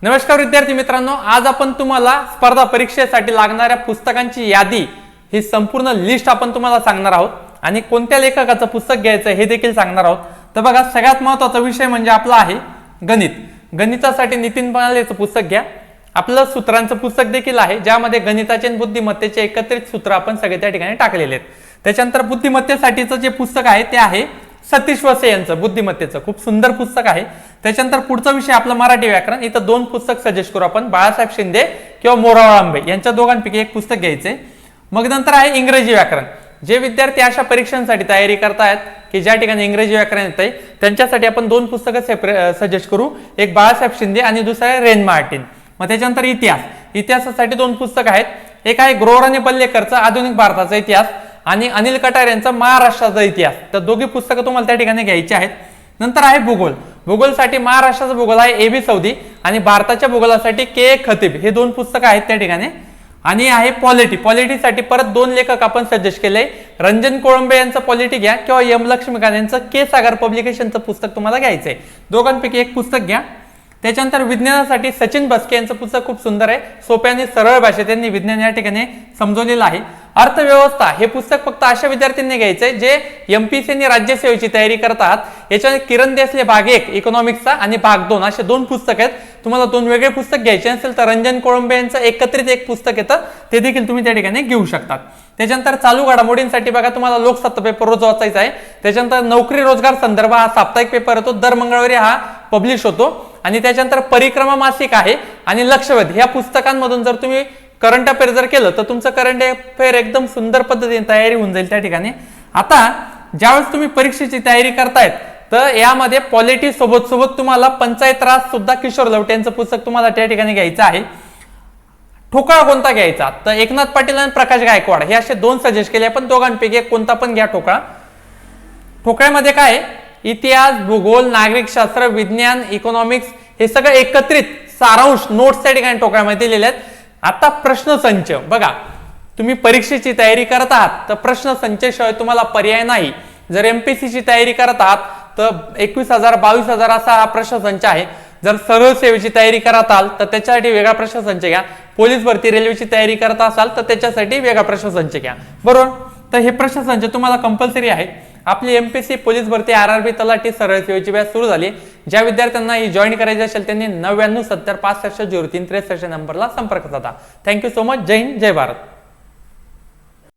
नमस्कार विद्यार्थी मित्रांनो, आज आपण तुम्हाला स्पर्धा परीक्षेसाठी लागणाऱ्या पुस्तकांची यादी ही संपूर्ण लिस्ट आपण तुम्हाला सांगणार आहोत आणि कोणत्या लेखकाचं पुस्तक घ्यायचं हे देखील सांगणार आहोत। तर बघा, सगळ्यात महत्त्वाचा विषय म्हणजे आपला आहे गणित। गणितासाठी नितीन पालेचं पुस्तक घ्या। आपलं सूत्रांचं पुस्तक देखील आहे, ज्यामध्ये गणिताचे आणि बुद्धिमत्तेचे एकत्रित सूत्र आपण सगळे त्या ठिकाणी टाकलेले आहेत। त्याच्यानंतर बुद्धिमत्तेसाठीचं जे पुस्तक आहे ते आहे सतीश वसे यांचं बुद्धिमत्तेचं, खूप सुंदर पुस्तक आहे। त्याच्यानंतर पुढचा विषय आपला मराठी व्याकरण। इथं दोन पुस्तक सजेस्ट करू आपण, बाळासाहेब शिंदे किंवा मोराळ आंबे यांच्या दोघांपैकी एक पुस्तक घ्यायचंय। मग नंतर आहे इंग्रजी व्याकरण। जे विद्यार्थी अशा परीक्षांसाठी तयारी करतायत की ज्या ठिकाणी इंग्रजी व्याकरण येतंय, त्यांच्यासाठी आपण दोन पुस्तकं सजेस्ट करू, एक बाळासाहेब शिंदे आणि दुसरं आहे रेन मार्टिन। मग त्याच्यानंतर इतिहासासाठी दोन पुस्तक आहेत, एक आहे ग्रोवर आणि पल्लेकरचा आधुनिक भारताचा इतिहास आणि अनिल कटार यांचा महाराष्ट्राचा इतिहास। तर दोघी पुस्तकं तुम्हाला त्या ठिकाणी घ्यायची आहेत। नंतर आहे भूगोल। भूगोलसाठी महाराष्ट्राचा भूगोल आहे ए बी सौदी आणि भारताच्या भूगोलासाठी के खतीब, हे दोन पुस्तकं आहेत त्या ठिकाणी। आणि आहे पॉलिटीसाठी परत दोन लेखक आपण सजेस्ट केले, रंजन कोळंबे यांचं पॉलिटी घ्या किंवा एम लक्ष्मीकांत यांचं के सागर पब्लिकेशनचं पुस्तक तुम्हाला घ्यायचंय। दोघांपैकी एक पुस्तक घ्या। त्याच्यानंतर विज्ञानासाठी सचिन बस्के यांचं पुस्तक खूप सुंदर आहे, सोप्या आणि सरळ भाषेत त्यांनी विज्ञान या ठिकाणी समजवलेलं आहे। अर्थव्यवस्था हे पुस्तक फक्त अशा विद्यार्थ्यांनी घ्यायचंय जे एमपीएससी आणि राज्यसेवेची तयारी करतात। याच्यामध्ये किरण देसले भाग 1 इकॉनॉमिक्सचा आणि भाग 2 असे दोन पुस्तक आहेत। तुम्हाला दोन वेगळे पुस्तक घ्यायचे असेल तर रंजन कोळंबे यांचं एकत्रित एक पुस्तक येतं, ते देखील तुम्ही त्या ठिकाणी घेऊ शकतात। त्याच्यानंतर चालू घडामोडींसाठी बघा, तुम्हाला लोकसत्ता पेपर रोज वाचायचा आहे। त्याच्यानंतर नोकरी रोजगार संदर्भ हा साप्ताहिक पेपर येतो, दर मंगळवारी हा पब्लिश होतो। आणि त्याच्यानंतर परिक्रमा मासिक आहे आणि लक्षवेध, ह्या पुस्तकांमधून जर तुम्ही करंट अफेअर जर केलं तर तुमचं करंट अफेअर एकदम सुंदर पद्धतीने तयारी होऊन जाईल त्या ठिकाणी। आता ज्यावेळेस तुम्ही परीक्षेची तयारी करतायत तर यामध्ये पॉलिटी सोबत तुम्हाला पंचायत राज सुद्धा किशोर लवटे यांचं पुस्तक तुम्हाला त्या ठिकाणी घ्यायचं आहे। ठोकळा कोणता घ्यायचा तर एकनाथ पाटील आणि प्रकाश गायकवाड हे असे दोन सजेस्ट केले, पण दोघांपैकी एक कोणता पण घ्या ठोकळा। ठोकळ्यामध्ये काय, इतिहास, भूगोल, नागरिकशास्त्र, विज्ञान, इकॉनॉमिक्स हे सगळं एकत्रित सारांश नोट्स त्या ठिकाणी ठोकळ्यामध्ये दिलेले आहेत। आता प्रश्नसंच बघा, तुम्ही परीक्षेची तयारी करत आहात तर प्रश्नसंचाशिवाय तुम्हाला पर्याय नाही। जर एमपीएससीची तयारी करत आहात तर 21,000 22,000 असा हा प्रश्नसंच आहे। जर सरळ सेवेची तयारी करत असाल तर त्याच्यासाठी वेगळा प्रश्नसंच घ्या। पोलीस भरती रेल्वेची तयारी करत असाल तर त्याच्यासाठी वेगळा प्रश्नसंच घ्या, बरोबर। तर हे प्रश्नसंच तुम्हाला कंपल्सरी आहे। आपली एमपीएससी पोलीस भरती आरआरबी तलाठी सरळ सेवेची बॅच सुरू झाली। ज्या विद्यार्थ्यांना ही जॉईन करायची असेल त्यांनी 99 70 65 03 63 नंबरला संपर्क साधा। Thank you so much. जय हिंद, जय भारत।